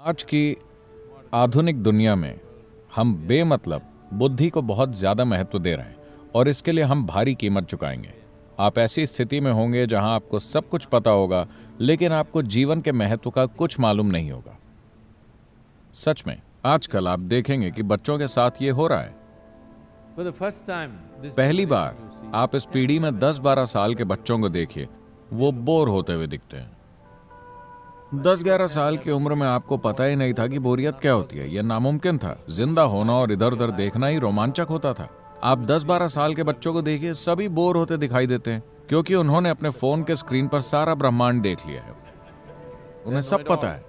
आज की आधुनिक दुनिया में हम बेमतलब बुद्धि को बहुत ज्यादा महत्व दे रहे हैं और इसके लिए हम भारी कीमत चुकाएंगे। आप ऐसी स्थिति में होंगे जहां आपको सब कुछ पता होगा लेकिन आपको जीवन के महत्व का कुछ मालूम नहीं होगा। सच में आजकल आप देखेंगे कि बच्चों के साथ ये हो रहा है। पहली बार आप इस पीढ़ी में 10-12 साल के बच्चों को देखिए, वो बोर होते हुए दिखते हैं। 10-11 साल की उम्र में आपको पता ही नहीं था कि बोरियत क्या होती है। यह नामुमकिन था। जिंदा होना और इधर उधर देखना ही रोमांचक होता था। आप 10-12 साल के बच्चों को देखिए, सभी बोर होते दिखाई देते हैं क्योंकि उन्होंने अपने फोन के स्क्रीन पर सारा ब्रह्मांड देख लिया है। उन्हें सब पता है।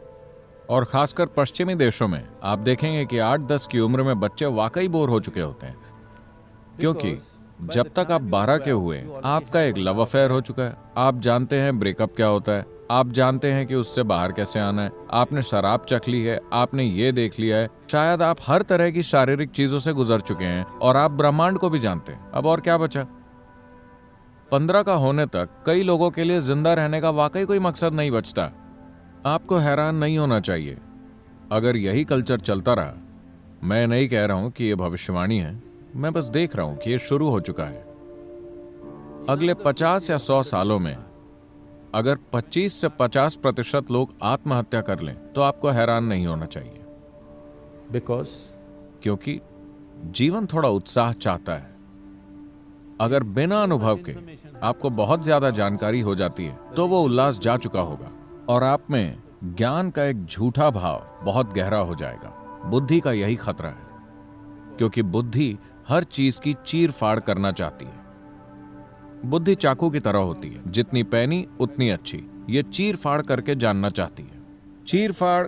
और खासकर पश्चिमी देशों में आप देखेंगे कि 8-10 की उम्र में बच्चे वाकई बोर हो चुके होते हैं, क्योंकि जब तक आप 12 के हुए आपका एक लव अफेयर हो चुका है। आप जानते हैं ब्रेकअप क्या होता है, आप जानते हैं कि उससे बाहर कैसे आना है, आपने शराब चख ली है, आपने ये देख लिया है, शायद आप हर तरह की शारीरिक चीजों से गुजर चुके हैं और आप ब्रह्मांड को भी जानते हैं। अब और क्या बचा? 15 का होने तक कई लोगों के लिए जिंदा रहने का वाकई कोई मकसद नहीं बचता। आपको हैरान नहीं होना चाहिए अगर यही कल्चर चलता रहा। मैं नहीं कह रहा हूं कि यह भविष्यवाणी है, मैं बस देख रहा हूं कि यह शुरू हो चुका है। अगले 50 या 100 सालों में अगर 25 से 50% लोग आत्महत्या कर लें तो आपको हैरान नहीं होना चाहिए, क्योंकि जीवन थोड़ा उत्साह चाहता है। अगर बिना अनुभव के आपको बहुत ज्यादा जानकारी हो जाती है तो वो उल्लास जा चुका होगा और आप में ज्ञान का एक झूठा भाव बहुत गहरा हो जाएगा। बुद्धि का यही खतरा है, क्योंकि बुद्धि हर चीज की चीर फाड़ करना चाहती है। बुद्धि चाकू की तरह होती है, जितनी पैनी उतनी अच्छी। ये चीर फाड़ करके जानना चाहती है। चीर फाड़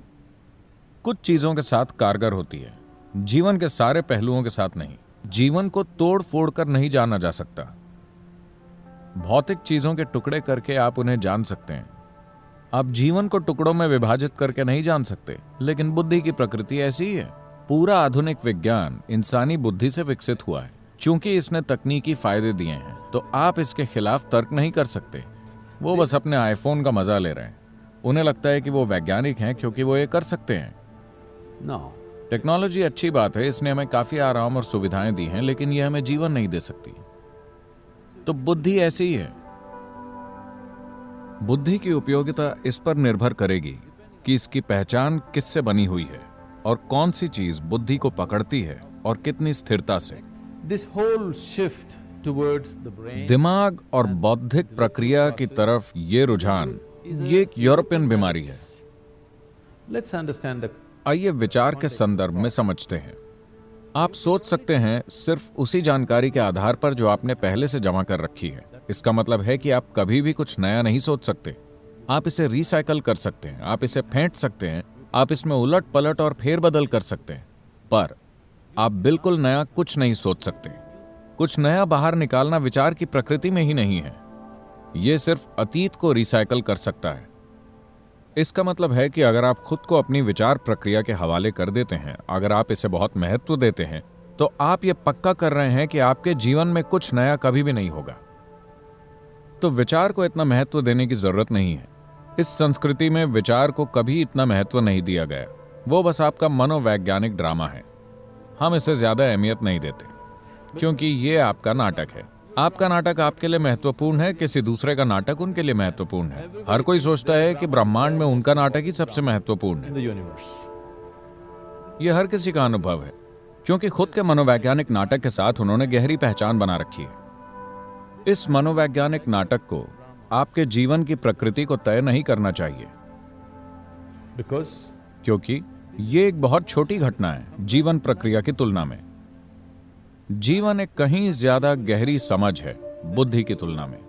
कुछ चीजों के साथ कारगर होती है, जीवन के सारे पहलुओं के साथ नहीं। जीवन को तोड़ फोड़ कर नहीं जाना जा सकता। भौतिक चीजों के टुकड़े करके आप उन्हें जान सकते हैं, आप जीवन को टुकड़ों में विभाजित करके नहीं जान सकते। लेकिन बुद्धि की प्रकृति ऐसी ही है। पूरा आधुनिक विज्ञान इंसानी बुद्धि से विकसित हुआ है। चूंकि इसने तकनीकी फायदे दिए हैं तो आप इसके खिलाफ तर्क नहीं कर सकते। वो बस अपने आईफोन का मजा ले रहे हैं। उन्हें लगता है कि वो वैज्ञानिक हैं क्योंकि वो ये कर सकते हैं। टेक्नोलॉजी अच्छी बात है, इसने हमें काफी आराम और सुविधाएं दी हैं, लेकिन ये हमें जीवन नहीं दे सकती। तो बुद्धि ऐसी ही है। बुद्धि की उपयोगिता इस पर निर्भर करेगी कि इसकी पहचान किससे बनी हुई है और कौन सी चीज बुद्धि को पकड़ती है और कितनी स्थिरता से। दिमाग और बौद्धिक प्रक्रिया की तरफ ये रुझान, ये एक यूरोपियन बीमारी है। आइए विचार के संदर्भ में समझते हैं। आप सोच सकते हैं सिर्फ उसी जानकारी के आधार पर जो आपने पहले से जमा कर रखी है। इसका मतलब है कि आप कभी भी कुछ नया नहीं सोच सकते। आप इसे रिसाइकल कर सकते हैं, आप इसे फेंट सकते हैं, आप इसमें उलट पलट और फेरबदल कर सकते हैं, पर आप बिल्कुल नया कुछ नहीं सोच सकते। कुछ नया बाहर निकालना विचार की प्रकृति में ही नहीं है। यह सिर्फ अतीत को रिसाइकल कर सकता है। इसका मतलब है कि अगर आप खुद को अपनी विचार प्रक्रिया के हवाले कर देते हैं, अगर आप इसे बहुत महत्व देते हैं, तो आप यह पक्का कर रहे हैं कि आपके जीवन में कुछ नया कभी भी नहीं होगा। तो विचार को इतना महत्व देने की जरूरत नहीं है। इस संस्कृति में विचार को कभी इतना महत्व नहीं दिया गया। वो बस आपका मनोवैज्ञानिक ड्रामा है। हम इसे ज्यादा अहमियत नहीं देते क्योंकि ये आपका नाटक है। आपका नाटक आपके लिए महत्वपूर्ण है, किसी दूसरे का नाटक उनके लिए महत्वपूर्ण है। हर कोई सोचता है कि ब्रह्मांड में उनका नाटक ही सबसे महत्वपूर्ण है। यह हर किसी का अनुभव है, क्योंकि खुद के मनोवैज्ञानिक नाटक के साथ उन्होंने गहरी पहचान बना रखी है। इस मनोवैज्ञानिक नाटक को आपके जीवन की प्रकृति को तय नहीं करना चाहिए, क्योंकि ये एक बहुत छोटी घटना है जीवन प्रक्रिया की तुलना में। जीवन एक कहीं ज्यादा गहरी समझ है बुद्धि की तुलना में।